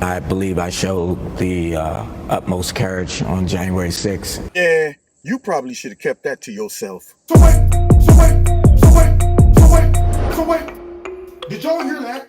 I believe I showed the utmost courage on January 6th. Yeah, you probably should have kept that to yourself. So wait. Did y'all hear that?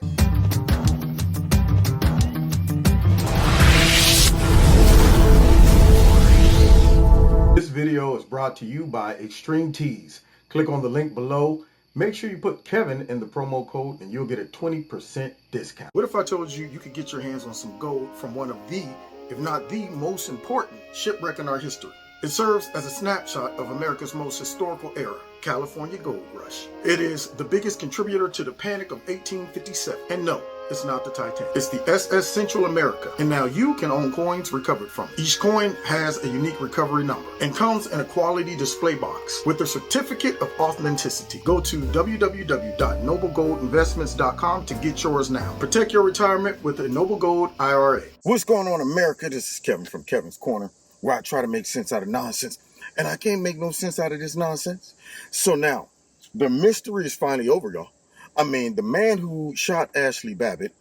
This video is brought to you by Extreme Tees. Click on the link below. Make sure you put Kevin in the promo code and you'll get a 20% discount. What if I told you you could get your hands on some gold from one of the, if not the most important shipwreck in our history? It serves as a snapshot of America's most historical era, California Gold Rush. It is the biggest contributor to the Panic of 1857. And no, it's not the Titanic. It's the SS Central America. And now you can own coins recovered from it. Each coin has a unique recovery number and comes in a quality display box with a certificate of authenticity. Go to www.noblegoldinvestments.com to get yours now. Protect your retirement with a Noble Gold IRA. What's going on, America? This is Kevin from Kevin's Corner, where I try to make sense out of nonsense. And I can't make no sense out of this nonsense. So now, the mystery is finally over, y'all. I mean, the man who shot Ashli Babbitt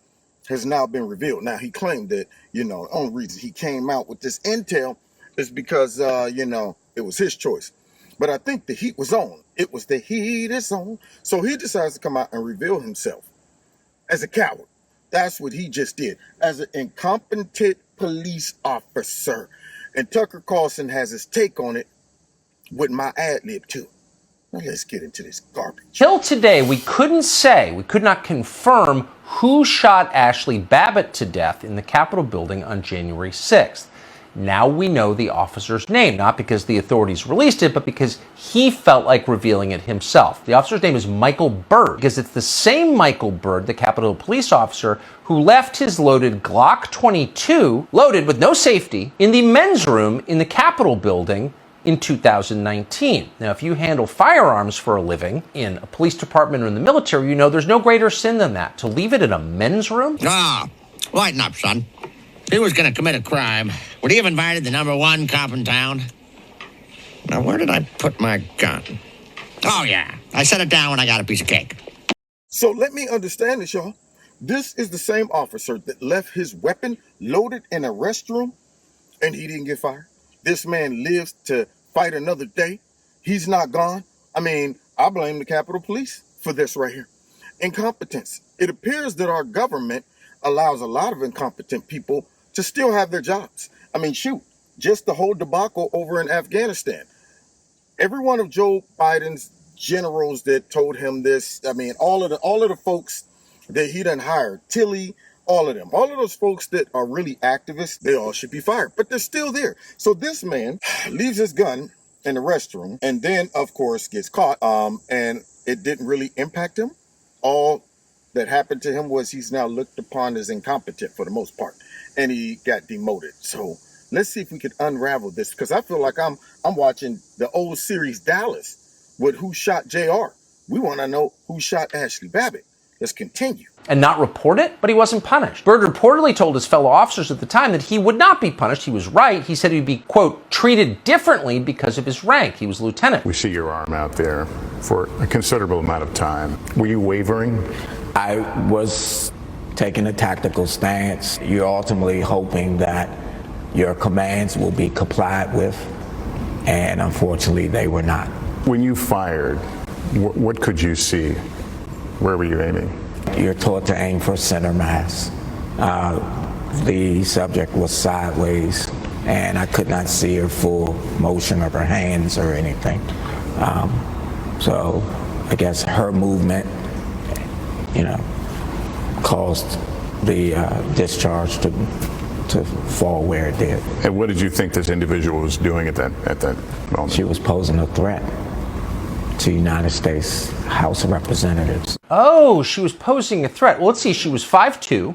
has now been revealed. Now, he claimed that, the only reason he came out with this intel is because, it was his choice. But I think the heat was on. It was the heat is on. So he decides to come out and reveal himself as a coward. That's what he just did. As an incompetent police officer. And Tucker Carlson has his take on it with my ad lib too. Now let's get into this garbage. Till today, we could not confirm who shot Ashli Babbitt to death in the Capitol building on January 6th. Now we know the officer's name, not because the authorities released it, but because he felt like revealing it himself. The officer's name is Michael Byrd, because it's the same Michael Byrd, the Capitol police officer, who left his loaded Glock 22, loaded with no safety, in the men's room in the Capitol building in 2019. Now, if you handle firearms for a living in a police department or in the military, you know there's no greater sin than that. To leave it in a men's room? Ah, lighten up, son. He was going to commit a crime. Would he have invited the #1 cop in town? Now, where did I put my gun? Oh, yeah. I set it down when I got a piece of cake. So let me understand this, y'all. This is the same officer that left his weapon loaded in a restroom and he didn't get fired. This man lives to fight another day. He's not gone. I mean, I blame the Capitol Police for this right here. Incompetence. It appears that our government allows a lot of incompetent people to still have their jobs. I mean, shoot, just the whole debacle over in Afghanistan. Every one of Joe Biden's generals that told him this, I mean, all of the folks that he done hired, Tilly, all of them, all of those folks that are really activists, they all should be fired, but they're still there. So this man leaves his gun in the restroom and then, of course, gets caught. And it didn't really impact him. All that happened to him was he's now looked upon as incompetent for the most part, and he got demoted. So let's see if we could unravel this, because I feel like I'm watching the old series Dallas with Who Shot JR. We want to know who shot Ashli Babbitt. Let's continue. And not report it, but he wasn't punished. Byrd reportedly told his fellow officers at the time that he would not be punished. He was right. He said he'd be, quote, treated differently because of his rank. He was lieutenant. We see your arm out there for a considerable amount of time. Were you wavering? I was taking a tactical stance. You're ultimately hoping that your commands will be complied with, and unfortunately they were not. When you fired, what could you see? Where were you aiming? You're taught to aim for center mass. The subject was sideways, and I could not see her full motion of her hands or anything. So I guess her movement, caused the discharge to fall where it did. And what did you think this individual was doing at that moment? She was posing a threat to United States House of Representatives. Oh, she was posing a threat. Well, let's see. She was 5'2".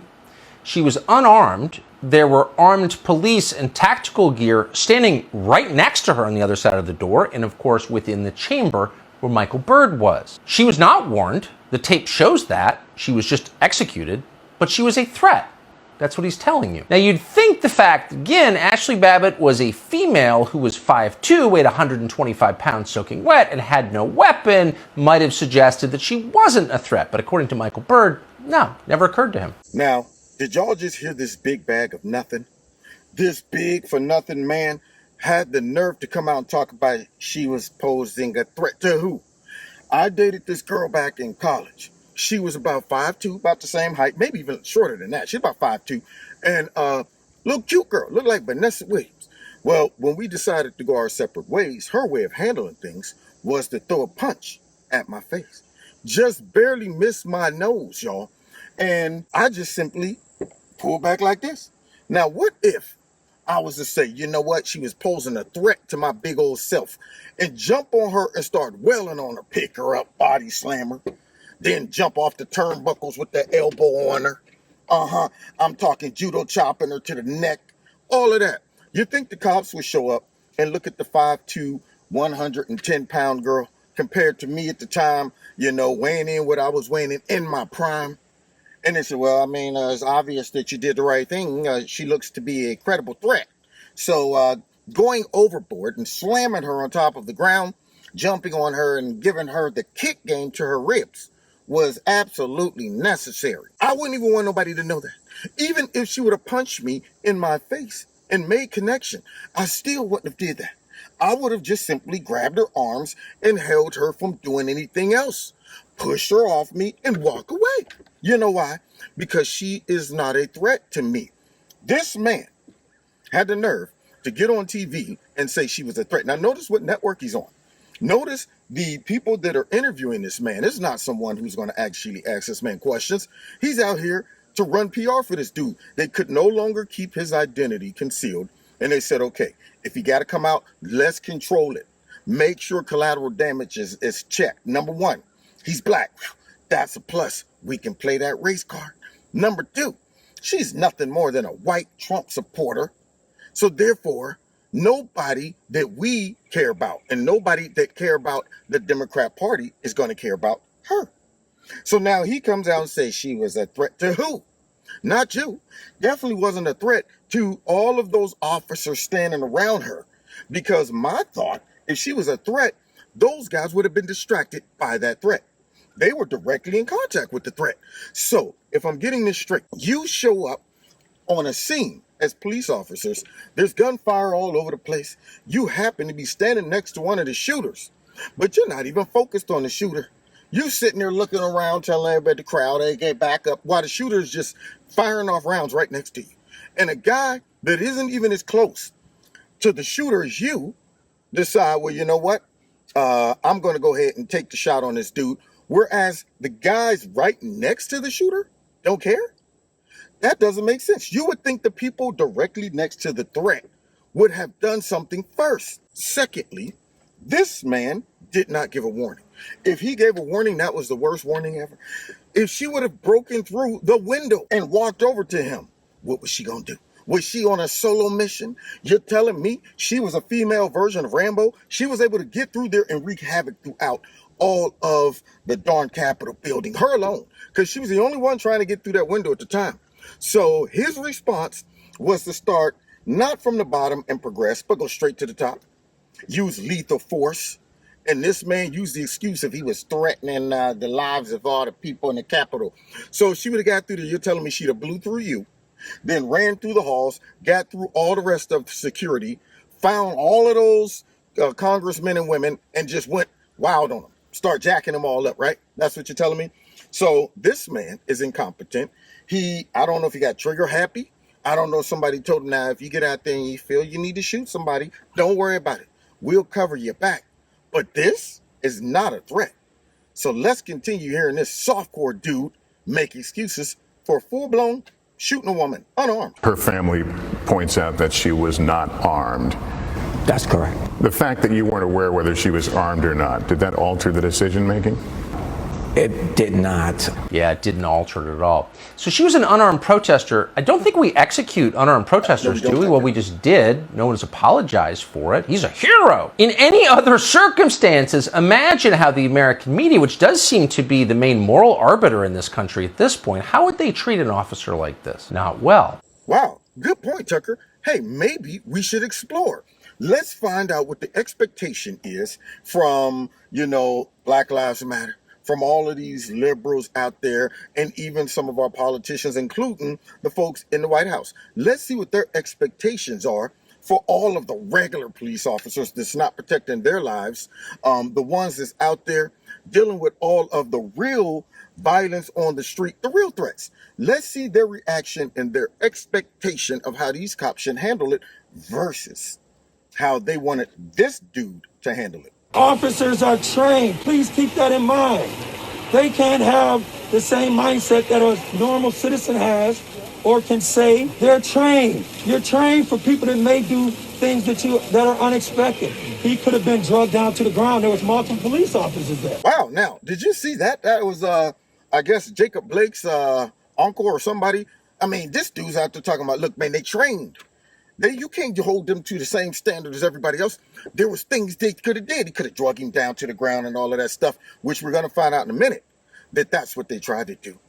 She was unarmed. There were armed police and tactical gear standing right next to her on the other side of the door, and of course within the chamber where Michael Byrd was. She was not warned. The tape shows that. She was just executed, but she was a threat. That's what he's telling you. Now, you'd think the fact, again, Ashli Babbitt was a female who was 5'2", weighed 125 pounds soaking wet, and had no weapon, might have suggested that she wasn't a threat. But according to Michael Byrd, no, never occurred to him. Now, Did y'all just hear this big bag of nothing? This big for nothing man had the nerve to come out and talk about she was posing a threat to who? I dated this girl back in college. She was about 5'2", about the same height, maybe even shorter than that. She's about 5'2", and little cute girl, looked like Vanessa Williams. Well, when we decided to go our separate ways, her way of handling things was to throw a punch at my face. Just barely missed my nose, y'all. And I just simply pulled back like this. Now, what if I was to say, you know what, she was posing a threat to my big old self, and jump on her and start wailing on her, pick her up, body slam her, then jump off the turnbuckles with the elbow on her. I'm talking judo chopping her to the neck, all of that. You think the cops would show up and look at the 5'2", 110-pound girl compared to me at the time, weighing in what I was weighing in my prime? And they said, well, I mean, it's obvious that you did the right thing. She looks to be a credible threat. So going overboard and slamming her on top of the ground, jumping on her and giving her the kick game to her ribs was absolutely necessary. I wouldn't even want nobody to know that. Even if she would have punched me in my face and made connection, I still wouldn't have did that. I would have just simply grabbed her arms and held her from doing anything else. Push her off me and walk away. You know why? Because she is not a threat to me. This man had the nerve to get on TV and say she was a threat. Now notice what network he's on. Notice the people that are interviewing this man. It's not someone who's going to actually ask this man questions. He's out here to run PR for this dude. They could no longer keep his identity concealed. And they said, okay, if you got to come out, let's control it. Make sure collateral damage is checked. Number one, he's black. That's a plus. We can play that race card. Number two, she's nothing more than a white Trump supporter. So therefore, nobody that we care about and nobody that care about the Democrat Party is going to care about her. So now he comes out and says she was a threat to who? Not you. Definitely wasn't a threat to all of those officers standing around her. Because my thought, if she was a threat, those guys would have been distracted by that threat. They were directly in contact with the threat. So if I'm getting this straight, you show up on a scene as police officers, there's gunfire all over the place. You happen to be standing next to one of the shooters, but you're not even focused on the shooter. You sitting there looking around, telling everybody, the crowd, hey, get back up, while the shooter's just firing off rounds right next to you. And a guy that isn't even as close to the shooter as you decide, well, you know what? I'm going to go ahead and take the shot on this dude. Whereas the guys right next to the shooter don't care. That doesn't make sense. You would think the people directly next to the threat would have done something first. Secondly, this man did not give a warning. If he gave a warning, that was the worst warning ever. If she would have broken through the window and walked over to him, what was she going to do? Was she on a solo mission? You're telling me she was a female version of Rambo? She was able to get through there and wreak havoc throughout all of the darn Capitol building, her alone, because she was the only one trying to get through that window at the time. So his response was to start not from the bottom and progress, but go straight to the top. Use lethal force. And this man used the excuse if he was threatening the lives of all the people in the Capitol. So she would have got through there. You're telling me she'd have blew through you, then ran through the halls, got through all the rest of security, found all of those congressmen and women, and just went wild on them. Start jacking them all up, right? That's what you're telling me? So this man is incompetent. I don't know if he got trigger happy. I don't know if somebody told him, now, if you get out there and you feel you need to shoot somebody, don't worry about it. We'll cover your back. But this is not a threat. So let's continue hearing this softcore dude make excuses for full-blown shooting a woman unarmed. Her family points out that she was not armed. That's correct. The fact that you weren't aware whether she was armed or not, did that alter the decision making? It did not. Yeah, it didn't alter it at all. So she was an unarmed protester. I don't think we execute unarmed protesters, do we? Well, we just did. No one has apologized for it. He's a hero. In any other circumstances, imagine how the American media, which does seem to be the main moral arbiter in this country at this point, how would they treat an officer like this? Not well. Wow, good point, Tucker. Hey, maybe we should explore. Let's find out what the expectation is from, Black Lives Matter, from all of these liberals out there and even some of our politicians, including the folks in the White House. Let's see what their expectations are for all of the regular police officers that's not protecting their lives, the ones that's out there dealing with all of the real violence on the street, the real threats. Let's see their reaction and their expectation of how these cops should handle it versus how they wanted this dude to handle it. Officers are trained. Please keep that in mind. They can't have the same mindset that a normal citizen has or can say. They're trained. You're trained for people that may do things that are unexpected. He could have been drugged down to the ground. There was multiple police officers there. Wow, now, did you see that? That was, I guess, Jacob Blake's uncle or somebody. I mean, this dude's out there talking about, look, man, they trained. You can't hold them to the same standard as everybody else. There was things they could have did. He could have drug him down to the ground and all of that stuff, which we're going to find out in a minute, that that's what they tried to do.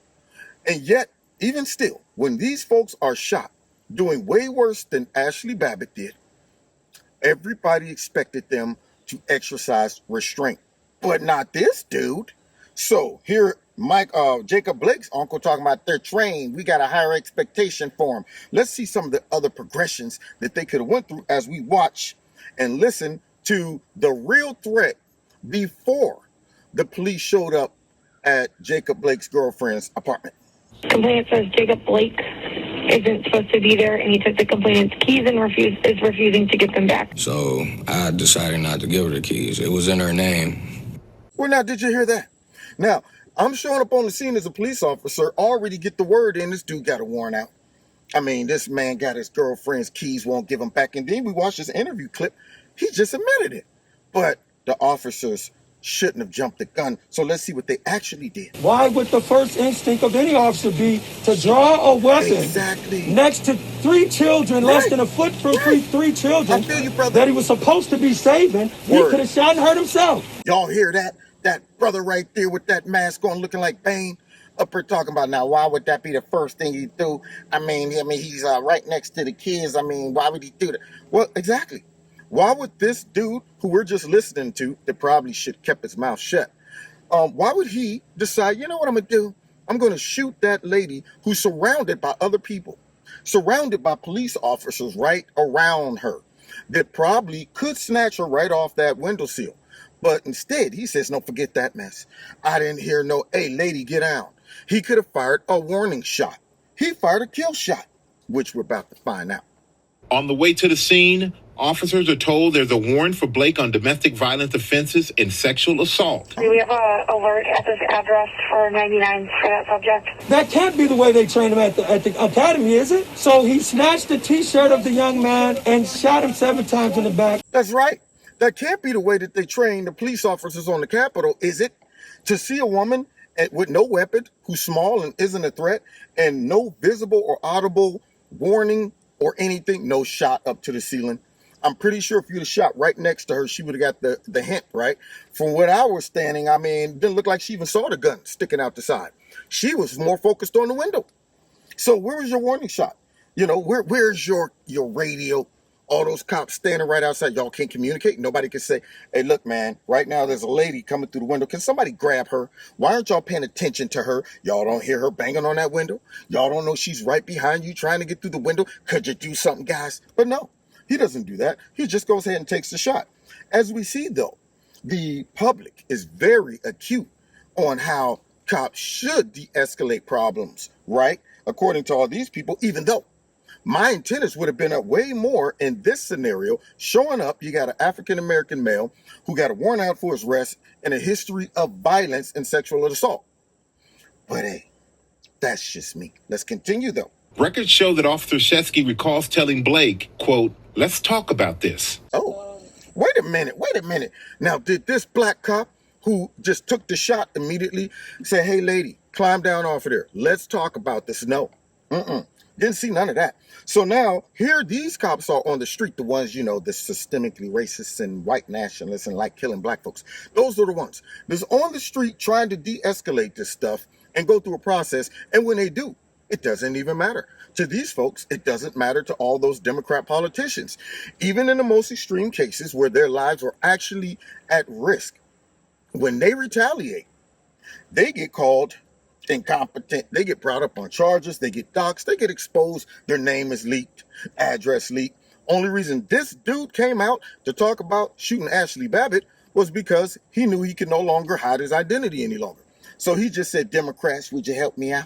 And yet, even still, when these folks are shot, doing way worse than Ashli Babbitt did, everybody expected them to exercise restraint, but not this dude. So here, Jacob Blake's uncle talking about they're trained. We got a higher expectation for them. Let's see some of the other progressions that they could have went through as we watch and listen to the real threat before the police showed up at Jacob Blake's girlfriend's apartment. Complainant says Jacob Blake isn't supposed to be there, and he took the complainant's keys and is refusing to give them back. So I decided not to give her the keys. It was in her name. Well, now, did you hear that? Now, I'm showing up on the scene as a police officer, already get the word in, this dude got a warrant out. I mean, this man got his girlfriend's keys, won't give them back. And then we watched this interview clip. He just admitted it. But the officers shouldn't have jumped the gun. So let's see what they actually did. Why would the first instinct of any officer be to draw a weapon next to three children, less than a foot from three children, I feel you, brother, that he was supposed to be saving? He could have shot and hurt himself. Y'all hear that? That brother right there with that mask on looking like Bane up here talking about, now, why would that be the first thing he do? I mean, he's right next to the kids. I mean, why would he do that? Well, exactly. Why would this dude, who we're just listening to, that probably should have kept his mouth shut, why would he decide, you know what I'm going to do? I'm going to shoot that lady who's surrounded by other people, surrounded by police officers right around her that probably could snatch her right off that windowsill. But instead, he says, no, forget that mess. I didn't hear no, hey, lady, get down. He could have fired a warning shot. He fired a kill shot, which we're about to find out. On the way to the scene, officers are told there's a warrant for Blake on domestic violence offenses and sexual assault. We have an alert at this address for 99 for that subject. That can't be the way they train him at the academy, is it? So he snatched the T-shirt of the young man and shot him 7 times in the back. That's right. That can't be the way that they train the police officers on the Capitol, is it? To see a woman with no weapon, who's small and isn't a threat, and no visible or audible warning or anything, no shot up to the ceiling. I'm pretty sure if you'd have shot right next to her, she would have got the hint, right? From where I was standing, I mean, it didn't look like she even saw the gun sticking out the side. She was more focused on the window. So where was your warning shot? You know, where's your radio? All those cops standing right outside. Y'all can't communicate. Nobody can say, hey, look, man, right now there's a lady coming through the window. Can somebody grab her? Why aren't y'all paying attention to her? Y'all don't hear her banging on that window. Y'all don't know she's right behind you trying to get through the window. Could you do something, guys? But no, he doesn't do that. He just goes ahead and takes the shot. As we see, though, the public is very acute on how cops should de-escalate problems, right? According to all these people, even though my antennas would have been up way more in this scenario. Showing up, you got an African-American male who got a warrant out for his arrest and a history of violence and sexual assault. But hey, that's just me. Let's continue, though. Records show that Officer Shesky recalls telling Blake, quote, let's talk about this. Oh, wait a minute. Now, did this black cop who just took the shot immediately say, hey, lady, climb down off of there. Let's talk about this? No. Didn't see none of that. So now, here these cops are on the street, the ones, you know, the systemically racist and white nationalists and like killing black folks. Those are the ones that's on the street trying to de-escalate this stuff and go through a process. And when they do, it doesn't even matter. To these folks, it doesn't matter to all those Democrat politicians. Even in the most extreme cases where their lives are actually at risk, when they retaliate, They get called incompetent. They get brought up on charges. They get doxxed. They get exposed. Their name is leaked, address leaked. Only reason this dude came out to talk about shooting Ashli Babbitt was because he knew he could no longer hide his identity any longer. So he just said, Democrats, would you help me out?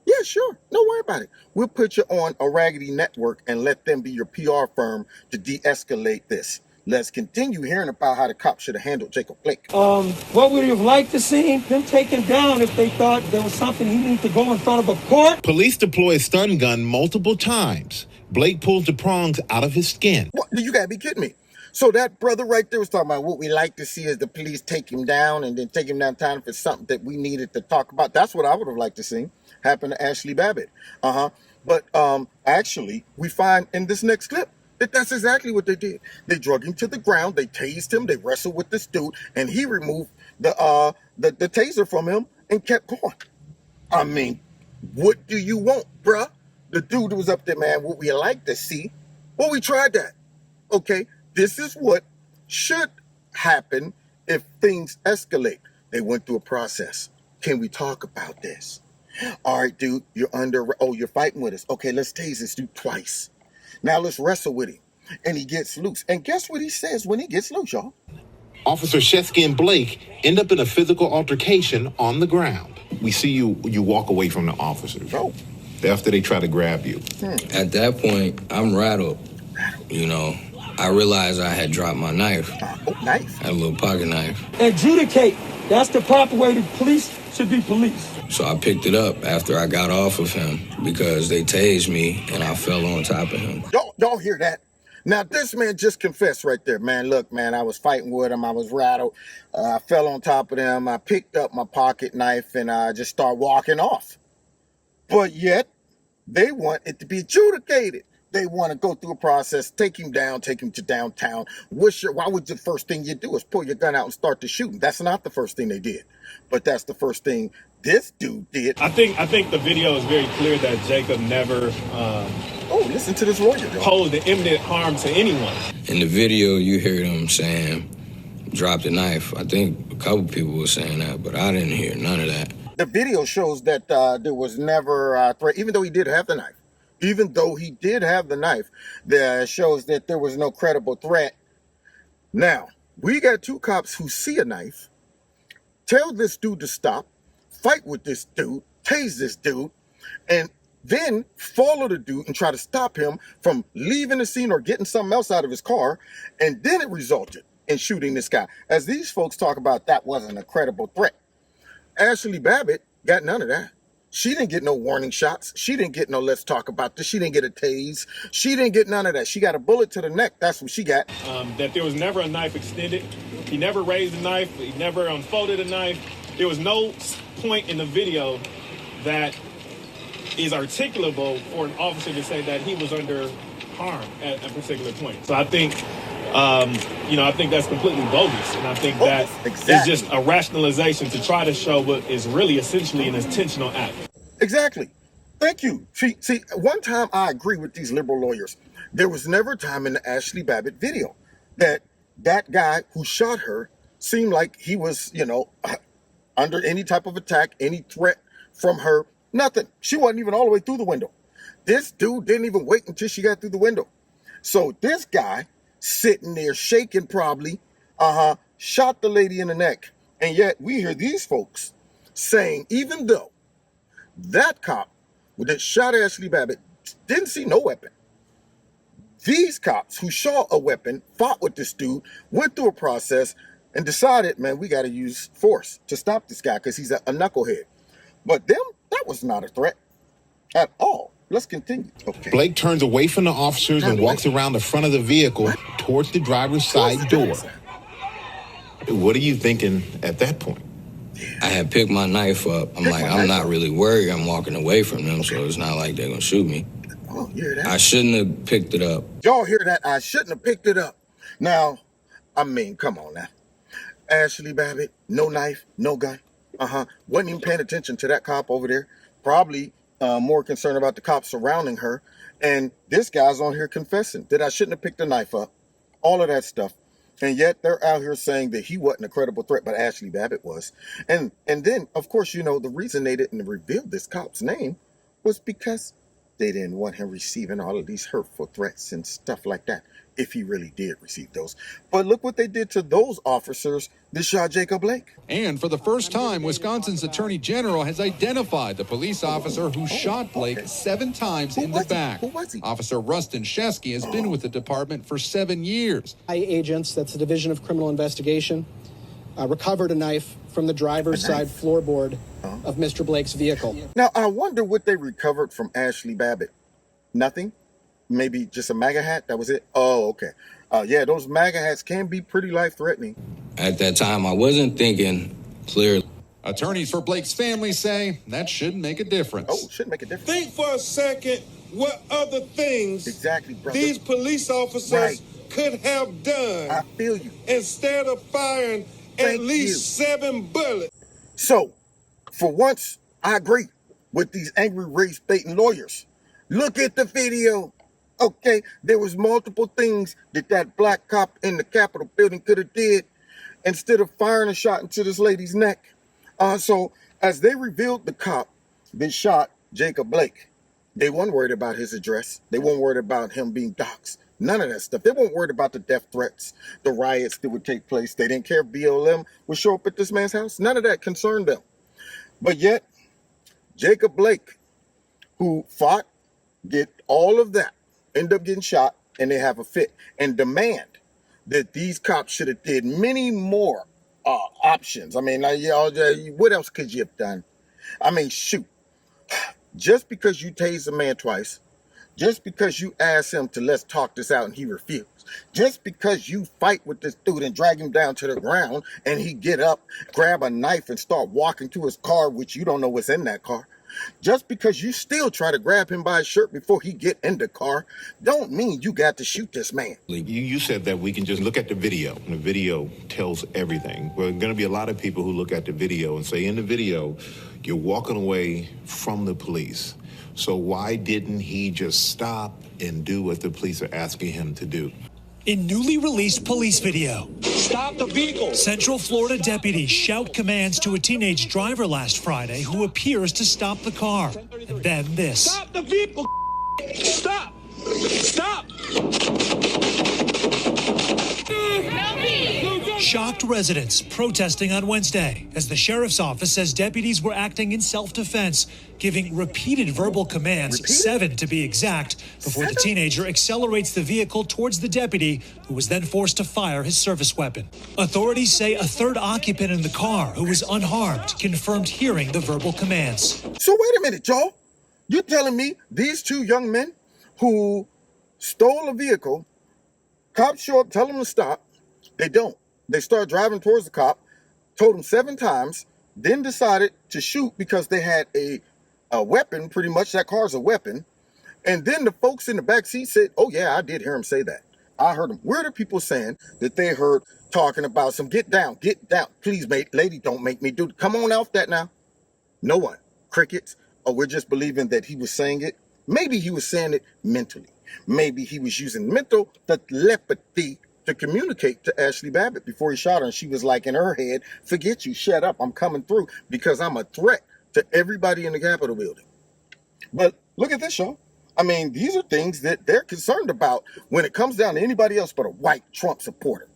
Yeah, sure. Don't worry about it. We'll put you on a raggedy network and let them be your PR firm to de-escalate this. Let's continue hearing about how the cops should have handled Jacob Blake. What would you have liked to see them taken down if they thought there was something he needed to go in front of a court? Police deploy a stun gun multiple times. Blake pulls the prongs out of his skin. What? You gotta be kidding me. So that brother right there was talking about what we like to see is the police take him down and then take him downtown if it's something that we needed to talk about. That's what I would have liked to see happen to Ashli Babbitt. But actually, we find in this next clip that that's exactly what they did. They drug him to the ground, they tased him, they wrestled with this dude, and he removed the taser from him and kept going. I mean, what do you want, bruh? The dude was up there, man, what we like to see. Well, we tried that. Okay, this is what should happen if things escalate. They went through a process. Can we talk about this? All right, dude, you're you're fighting with us. Okay, let's tase this dude twice. Now let's wrestle with him. And he gets loose. And guess what he says when he gets loose, y'all? Officer Shesky and Blake end up in a physical altercation on the ground. We see you walk away from the officers. Oh. After they try to grab you. At that point, I'm rattled. You know, I realized I had dropped my knife. Knife? I had a little pocket knife. Adjudicate. That's the proper way the police should be policed. So I picked it up after I got off of him because they tased me and I fell on top of him. Y'all hear that? Now, this man just confessed right there. Man, look, man, I was fighting with him. I was rattled. I fell on top of them. I picked up my pocket knife and I just started walking off. But yet, they want it to be adjudicated. They want to go through a process, take him down, take him to downtown. Why would the first thing you do is pull your gun out and start the shooting? That's not the first thing they did. But that's the first thing this dude did. I think the video is very clear that Jacob never listen to this lawyer. posed an imminent harm to anyone. In the video, you hear them saying, drop the knife. I think a couple people were saying that, but I didn't hear none of that. The video shows that there was never a threat, even though he did have the knife. Even though he did have the knife, that shows that there was no credible threat. Now, we got two cops who see a knife, tell this dude to stop, fight with this dude, tase this dude, and then follow the dude and try to stop him from leaving the scene or getting something else out of his car. And then it resulted in shooting this guy. As these folks talk about, that wasn't a credible threat. Ashli Babbitt got none of that. She didn't get no warning shots. She didn't get no let's talk about this. She didn't get a tase. She didn't get none of that. She got a bullet to the neck. That's what she got. That there was never a knife extended. He never raised a knife. He never unfolded a knife. There was no point in the video that is articulable for an officer to say that he was under harm at a particular point. So I think, I think that's completely bogus. And I think that is just a rationalization to try to show what is really essentially an intentional act. Exactly. Thank you. See, one time I agree with these liberal lawyers. There was never a time in the Ashli Babbitt video that guy who shot her seemed like he was, under any type of attack, any threat from her. Nothing. She wasn't even all the way through the window. This dude didn't even wait until she got through the window. So this guy sitting there shaking probably, shot the lady in the neck. And yet we hear these folks saying, even though that cop that shot Ashli Babbitt didn't see no weapon, these cops who saw a weapon, fought with this dude, went through a process and decided, man, we got to use force to stop this guy because he's a knucklehead. But them, that was not a threat at all. Let's continue. Okay. Blake turns away from the officers and walks around the front of the vehicle towards the driver's side door. What are you thinking at that point? I had picked my knife up. I'm not really worried. I'm walking away from them, so it's not like they're going to shoot me. Oh, you hear that? I shouldn't have picked it up. Y'all hear that? I shouldn't have picked it up. Now, I mean, come on now. Ashli Babbitt, no knife, no gun. Wasn't even paying attention to that cop over there. Probably more concerned about the cops surrounding her. And this guy's on here confessing that I shouldn't have picked the knife up. All of that stuff. And yet they're out here saying that he wasn't a credible threat, but Ashli Babbitt was. And then, of course, you know, the reason they didn't reveal this cop's name was because they didn't want him receiving all of these hurtful threats and stuff like that, if he really did receive those. But look what they did to those officers that shot Jacob Blake. And for the first time, Wisconsin's Attorney General has identified the police officer who shot Blake 7 times in the back. Who was he? Officer Rustin Shesky has been with the department for 7 years. Agents, that's the Division of Criminal Investigation, recovered a knife from the driver's side floorboard of Mr. Blake's vehicle. Now, I wonder what they recovered from Ashli Babbitt. Nothing? Maybe just a MAGA hat? That was it? Oh, okay. Yeah, those MAGA hats can be pretty life-threatening. At that time, I wasn't thinking clearly. Attorneys for Blake's family say that shouldn't make a difference. Oh, shouldn't make a difference. Think for a second what other things these police officers could have done. I feel you. Instead of firing at least 7 bullets. So, for once, I agree with these angry race-baiting lawyers. Look at the video. Okay, there was multiple things that black cop in the Capitol building could have did instead of firing a shot into this lady's neck. So as they revealed the cop that shot Jacob Blake, they weren't worried about his address. They weren't worried about him being doxxed. None of that stuff. They weren't worried about the death threats, the riots that would take place. They didn't care if BLM would show up at this man's house. None of that concerned them. But yet, Jacob Blake, who fought, did all of that, end up getting shot, and they have a fit and demand that these cops should have did many more options. I mean, what else could you have done? I mean, shoot. Just because you tased a man twice, just because you asked him to let's talk this out and he refused, just because you fight with this dude and drag him down to the ground and he get up, grab a knife and start walking to his car, which you don't know what's in that car, just because you still try to grab him by his shirt before he get in the car, don't mean you got to shoot this man. You said that we can just look at the video, and the video tells everything. Well, there are going to be a lot of people who look at the video and say, in the video, you're walking away from the police. So why didn't he just stop and do what the police are asking him to do? In newly released police video, Stop the vehicle! Central Florida deputies shout commands to a teenage driver last Friday who appears to stop the car. And then this. Stop the vehicle! Stop! Stop! Shocked residents protesting on Wednesday as the sheriff's office says deputies were acting in self-defense, giving repeated verbal commands, 7 to be exact, before the teenager accelerates the vehicle towards the deputy, who was then forced to fire his service weapon. Authorities say a third occupant in the car, who was unharmed, confirmed hearing the verbal commands. So wait a minute, y'all. You're telling me these 2 young men who stole a vehicle, cops show up, tell them to stop, they don't. They start driving towards the cop, told him 7 times, then decided to shoot because they had a weapon, pretty much. That car's a weapon. And then the folks in the back seat said, oh, yeah, I did hear him say that. I heard him. Where are the people saying that they heard talking about some get down, please, mate, lady, don't make me do it. Come on off that now. No one. Crickets. Or we're just believing that he was saying it. Maybe he was saying it mentally. Maybe he was using mental telepathy to communicate to Ashli Babbitt before he shot her. And she was like in her head, forget you, shut up, I'm coming through because I'm a threat to everybody in the Capitol building. But look at this, y'all. I mean, these are things that they're concerned about when it comes down to anybody else but a white Trump supporter.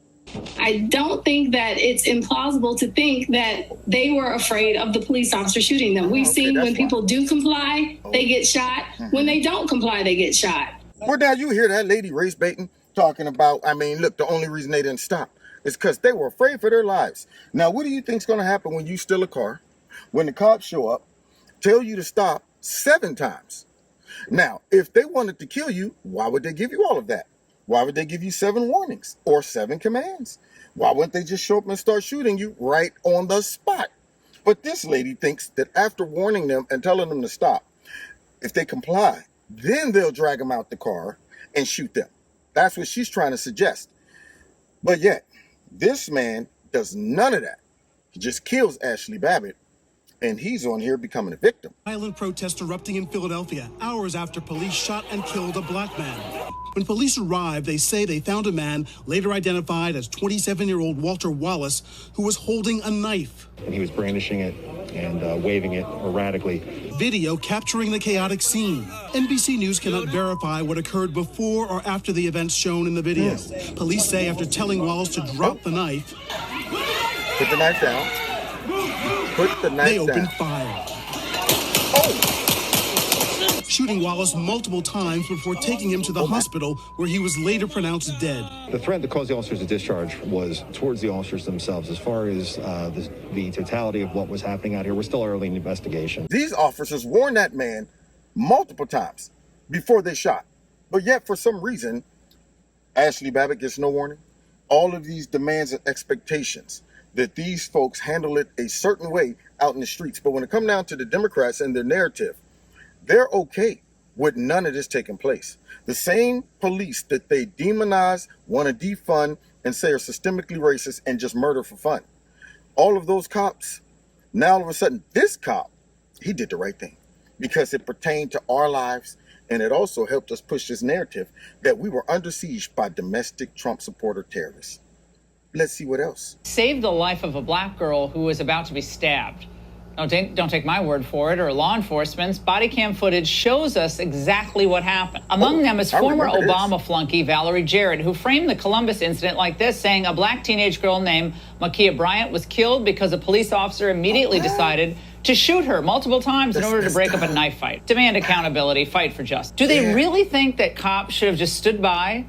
I don't think that it's implausible to think that they were afraid of the police officer shooting them. We've seen when people do comply, they get shot. When they don't comply, they get shot. Well, now you hear that lady race baiting talking about, I mean, look, the only reason they didn't stop is because they were afraid for their lives. Now, what do you think's going to happen when you steal a car, when the cops show up, tell you to stop 7 times? Now, if they wanted to kill you, why would they give you all of that? Why would they give you 7 warnings or 7 commands? Why wouldn't they just show up and start shooting you right on the spot? But this lady thinks that after warning them and telling them to stop, if they comply, then they'll drag them out the car and shoot them. That's what she's trying to suggest. But yet, this man does none of that. He just kills Ashli Babbitt And he's on here becoming a victim. Violent protests erupting in Philadelphia hours after police shot and killed a black man. When police arrived, they say they found a man later identified as 27-year-old Walter Wallace, who was holding a knife. And he was brandishing it and waving it erratically. Video capturing the chaotic scene. NBC News cannot verify what occurred before or after the events shown in the video. Police say after telling Wallace to drop the knife, put the knife down. Put the knife down. They opened fire. Shooting Wallace multiple times before taking him to the hospital, where he was later pronounced dead. The threat that caused the officers to discharge was towards the officers themselves. As far as the totality of what was happening out here, we're still early in the investigation. These officers warned that man multiple times before they shot. But yet, for some reason, Ashli Babbitt gets no warning. All of these demands and expectations that these folks handle it a certain way out in the streets. But when it comes down to the Democrats and their narrative, they're okay with none of this taking place. The same police that they demonize, want to defund, and say are systemically racist and just murder for fun. All of those cops, now all of a sudden, this cop, he did the right thing because it pertained to our lives, and it also helped us push this narrative that we were under siege by domestic Trump supporter terrorists. Let's see what else. Saved the life of a black girl who was about to be stabbed. Don't take my word for it or law enforcement's. Body cam footage shows us exactly what happened. Among them is former Obama flunky Valerie Jarrett, who framed the Columbus incident like this, saying a black teenage girl named Bryant was killed because a police officer immediately decided to shoot her multiple times in order to break up a knife fight. Demand accountability, fight for justice. Do they really think that cops should have just stood by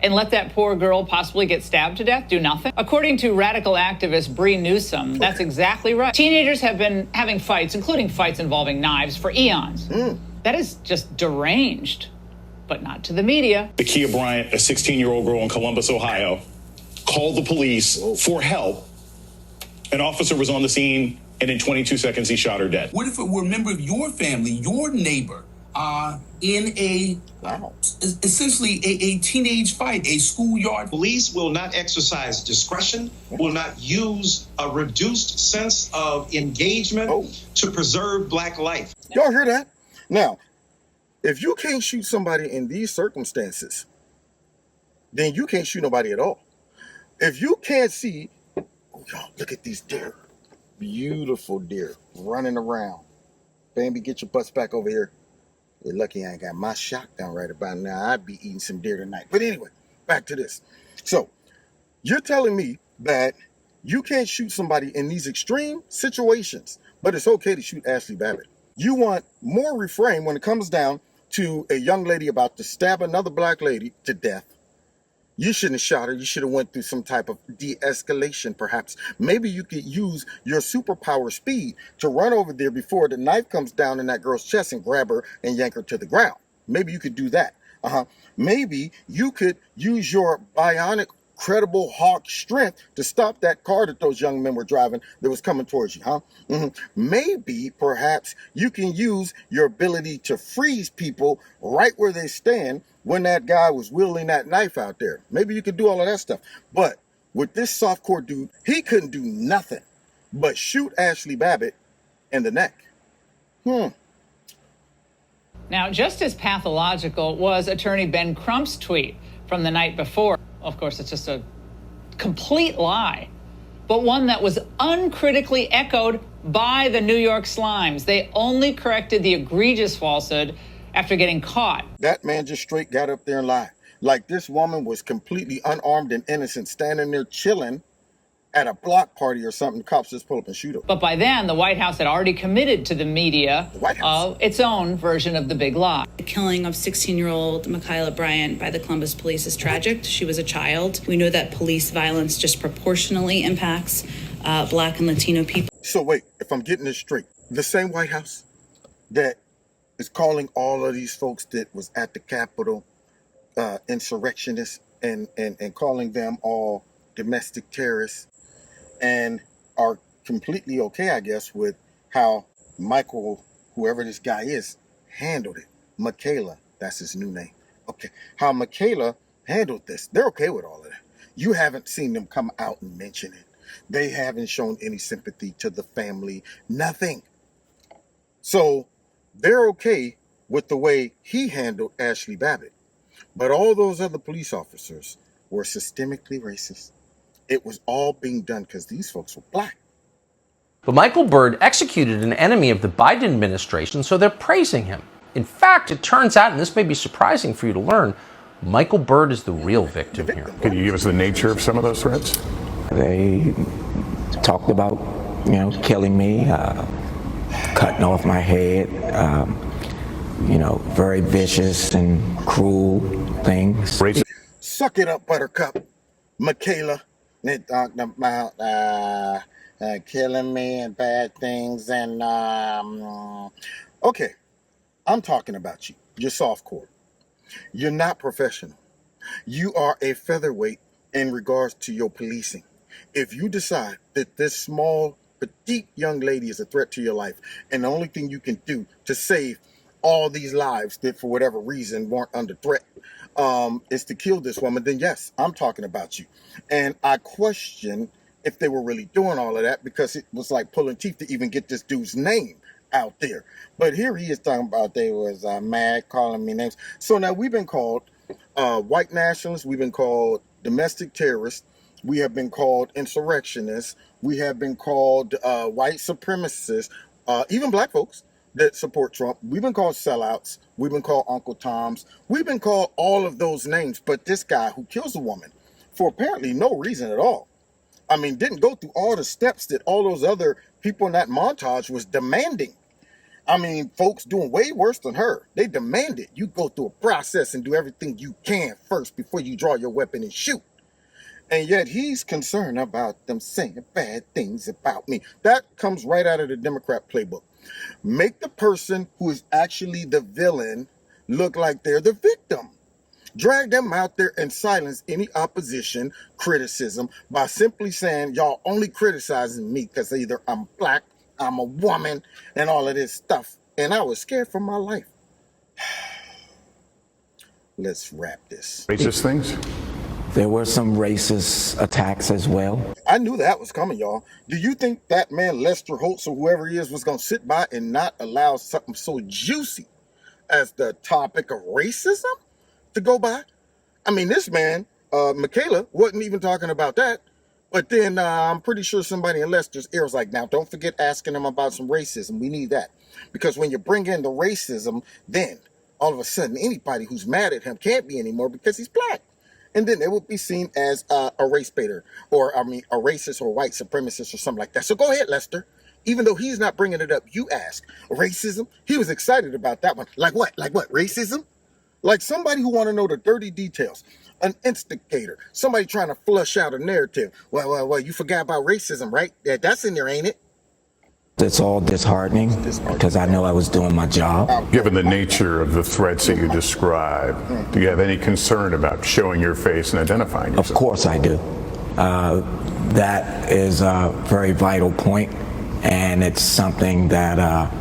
and let that poor girl possibly get stabbed to death, do nothing? According to radical activist Bree Newsom, that's exactly right. Teenagers have been having fights, including fights involving knives, for eons. That is just deranged, but not to the media. Bryant, a 16-year-old girl in Columbus, Ohio, called the police for help. An officer was on the scene, and in 22 seconds, he shot her dead. What if it were a member of your family, your neighbor, in a essentially a teenage fight, a schoolyard? Police will not exercise discretion, will not use a reduced sense of engagement to preserve black life. Y'all hear that? Now, if you can't shoot somebody in these circumstances, then you can't shoot nobody at all. If you can't see, y'all, look at these deer. Beautiful deer running around. Bambi, get your butts back over here. You're lucky I ain't got my shotgun right about now. I'd be eating some deer tonight. But anyway, back to this. So, you're telling me that you can't shoot somebody in these extreme situations, but it's okay to shoot Ashli Babbitt. You want more refrain when it comes down to a young lady about to stab another black lady to death. You shouldn't have shot her. You should have went through some type of de-escalation, perhaps. Maybe you could use your superpower speed to run over there before the knife comes down in that girl's chest and grab her and yank her to the ground. Maybe you could do that. Maybe you could use your bionic, credible hawk strength to stop that car that those young men were driving that was coming towards you, Maybe, perhaps, you can use your ability to freeze people right where they stand when that guy was wielding that knife out there. Maybe you could do all of that stuff. But with this softcore dude, he couldn't do nothing but shoot Ashli Babbitt in the neck. Now, just as pathological was attorney Ben Crump's tweet from the night before. Of course, it's just a complete lie, but one that was uncritically echoed by the New York Slimes. They only corrected the egregious falsehood after getting caught. That man just straight got up there and lied. Like this woman was completely unarmed and innocent, standing there chilling at a block party or something. The cops just pull up and shoot her. But by then, the White House had already committed to the media its own version of the big lie. The killing of 16-year-old Bryant by the Columbus police is tragic. She was a child. We know that police violence disproportionately impacts Black and Latino people. So wait, if I'm getting this straight, the same White House that is calling all of these folks that was at the Capitol insurrectionists and calling them all domestic terrorists, and are completely okay, I guess, with how Michael, whoever this guy is, handled it. Michaela, that's his new name. Okay, how Michaela handled this. They're okay with all of that. You haven't seen them come out and mention it. They haven't shown any sympathy to the family. Nothing. So they're okay with the way he handled Ashli Babbitt. But all those other police officers were systemically racist. It was all being done because these folks were black. But Michael Byrd executed an enemy of the Biden administration, so they're praising him. In fact, it turns out, and this may be surprising for you to learn, Michael Byrd is the real victim here. Can you give us the nature of some of those threats? They talked about, killing me, cutting off my head, very vicious and cruel things. Suck it up, Buttercup. Michaela. They talked about killing me and bad things and okay, I'm talking about you. You're softcore. You're not professional. You are a featherweight in regards to your policing. If you decide that this small, petite young lady is a threat to your life, and the only thing you can do to save all these lives that for whatever reason weren't under threat is to kill this woman, then yes, I'm talking about you. And I question if they were really doing all of that, because it was like pulling teeth to even get this dude's name out there. But here he is talking about they was mad, calling me names. So now we've been called white nationalists, we've been called domestic terrorists, we have been called insurrectionists, we have been called white supremacists, even black folks that support Trump. We've been called sellouts, we've been called Uncle Toms, we've been called all of those names. But this guy who kills a woman for apparently no reason at all, I mean, didn't go through all the steps that all those other people in that montage was demanding. I mean, folks doing way worse than her. They demanded you go through a process and do everything you can first before you draw your weapon and shoot. And yet he's concerned about them saying bad things about me. That comes right out of the Democrat playbook. Make the person who is actually the villain look like they're the victim. Drag them out there and silence any opposition, criticism, by simply saying, y'all only criticizing me because either I'm black, I'm a woman, and all of this stuff. And I was scared for my life. Let's wrap this. Racist things? There were some racist attacks as well. I knew that was coming, y'all. Do you think that man Lester Holtz or whoever he is was going to sit by and not allow something so juicy as the topic of racism to go by? I mean, this man, Michaela, wasn't even talking about that. But then I'm pretty sure somebody in Lester's ear was like, now don't forget asking him about some racism. We need that. Because when you bring in the racism, then all of a sudden anybody who's mad at him can't be anymore because he's black. And then it would be seen as a race baiter, or a racist or white supremacist or something like that. So go ahead, Lester. Even though he's not bringing it up, you ask. Racism? He was excited about that one. Like what? Like what? Racism? Like somebody who want to know the dirty details. An instigator. Somebody trying to flush out a narrative. Well, you forgot about racism, right? Yeah, that's in there, ain't it? It's all disheartening because I know I was doing my job. Given the nature of the threats that you described, do you have any concern about showing your face and identifying yourself? Of course I do. That is a very vital point, and it's something that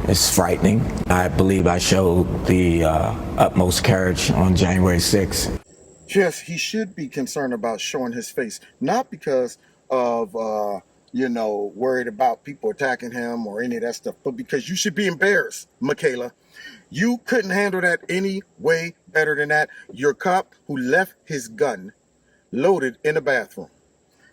is frightening. I believe I showed the utmost courage on January 6th. Yes, he should be concerned about showing his face, not because of worried about people attacking him or any of that stuff, but because you should be embarrassed, Michaela. You couldn't handle that any way better than that. You're a cop who left his gun loaded in a bathroom.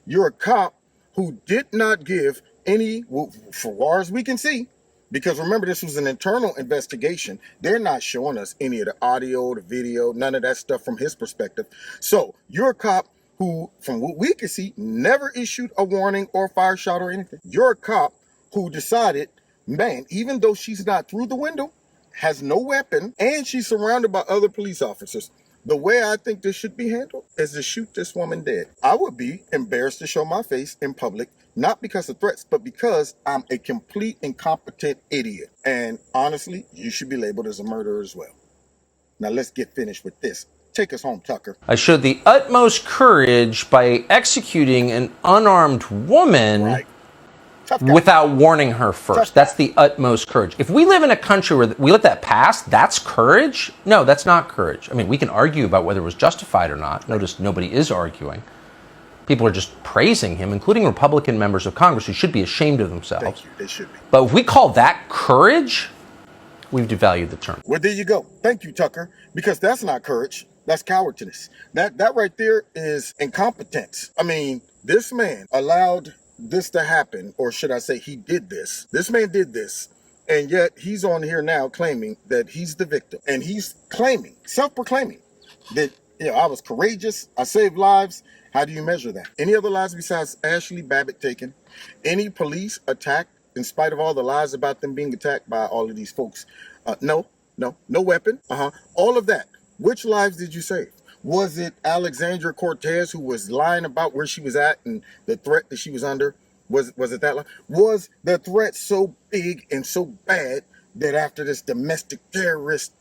You're a cop who did not give any, for far as we can see, because remember, this was an internal investigation. They're not showing us any of the audio, the video, none of that stuff from his perspective. So you're a cop who, from what we can see, never issued a warning or fire shot or anything. You're a cop who decided, man, even though she's not through the window, has no weapon, and she's surrounded by other police officers, the way I think this should be handled is to shoot this woman dead. I would be embarrassed to show my face in public, not because of threats, but because I'm a complete incompetent idiot. And honestly, you should be labeled as a murderer as well. Now let's get finished with this. Take us home, Tucker. I showed the utmost courage by executing an unarmed woman without warning her first. That's the utmost courage. If we live in a country where we let that pass, that's courage? No, that's not courage. I mean, we can argue about whether it was justified or not. Notice nobody is arguing. People are just praising him, including Republican members of Congress who should be ashamed of themselves. Thank you. They should be. But if we call that courage, we've devalued the term. Well, there you go. Thank you, Tucker, because that's not courage. That's cowardice. That right there is incompetence. I mean, this man allowed this to happen, or should I say he did this. This man did this, and yet he's on here now claiming that he's the victim. And he's claiming, self-proclaiming, that I was courageous, I saved lives. How do you measure that? Any other lives besides Ashli Babbitt taken? Any police attacked in spite of all the lies about them being attacked by all of these folks? No weapon. All of that. Which lives did you save? Was it Alexandria Cortez who was lying about where she was at and the threat that she was under? Was it that lie? Was the threat so big and so bad that after this domestic terrorist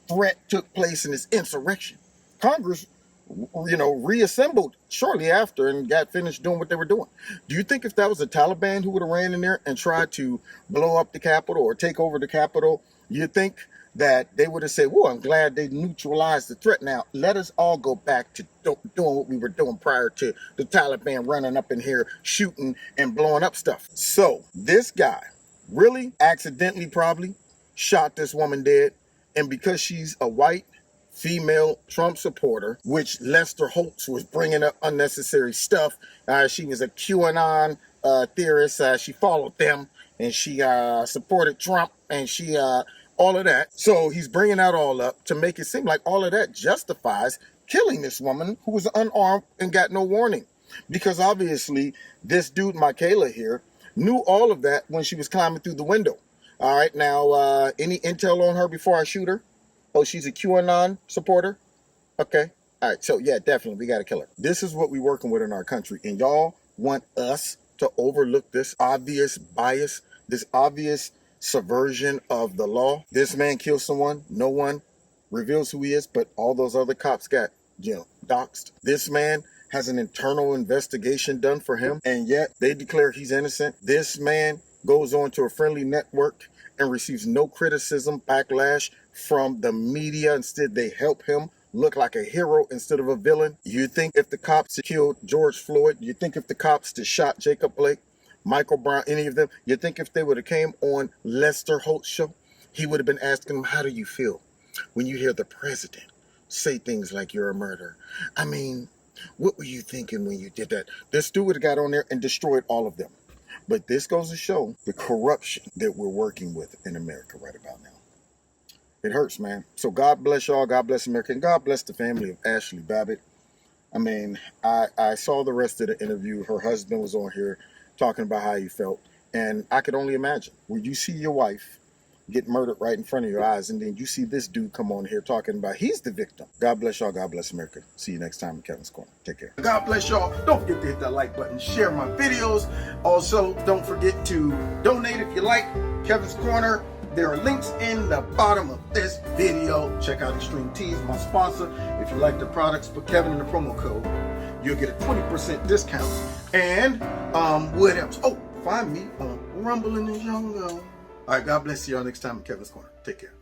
threat took place in this insurrection, Congress, reassembled shortly after and got finished doing what they were doing? Do you think if that was the Taliban who would have ran in there and tried to blow up the Capitol or take over the Capitol, you think that they would have said, well, I'm glad they neutralized the threat. Now, let us all go back to doing what we were doing prior to the Taliban running up in here, shooting and blowing up stuff. So this guy really accidentally probably shot this woman dead. And because she's a white female Trump supporter, which Lester Holtz was bringing up unnecessary stuff. She was a QAnon theorist. She followed them and she supported Trump and she all of that. So he's bringing that all up to make it seem like all of that justifies killing this woman who was unarmed and got no warning. Because obviously this dude, Michaela here, knew all of that when she was climbing through the window. All right, now, any intel on her before I shoot her? Oh, she's a QAnon supporter? Okay. All right, so yeah, definitely, we got to kill her. This is what we're working with in our country. And y'all want us to overlook this obvious bias, this obvious subversion of the law. This man killed someone. No one reveals who he is, but all those other cops got, doxxed. This man has an internal investigation done for him, and yet they declare he's innocent. This man goes on to a friendly network and receives no criticism, backlash from the media. Instead, they help him look like a hero instead of a villain. You think if the cops had killed George Floyd, you think if the cops had shot Jacob Blake, Michael Brown, any of them, you think if they would have came on Lester Holt's show, he would have been asking them, how do you feel when you hear the president say things like you're a murderer? I mean, what were you thinking when you did that? This dude would have got on there and destroyed all of them. But this goes to show the corruption that we're working with in America right about now. It hurts, man. So God bless y'all. God bless America. And God bless the family of Ashli Babbitt. I mean, I saw the rest of the interview. Her husband was on here talking about how he felt. And I could only imagine when you see your wife get murdered right in front of your eyes, and then you see this dude come on here talking about he's the victim. God bless y'all. God bless America. See you next time in Kevin's Corner. Take care. God bless y'all. Don't forget to hit that like button, share my videos. Also, don't forget to donate if you like Kevin's Corner. There are links in the bottom of this video. Check out Extreme Teas, my sponsor. If you like the products, put Kevin in the promo code. You'll get a 20% discount. And what else? Oh, find me on Rumble in the Jungle. All right, God bless you all next time in Kevin's Corner. Take care.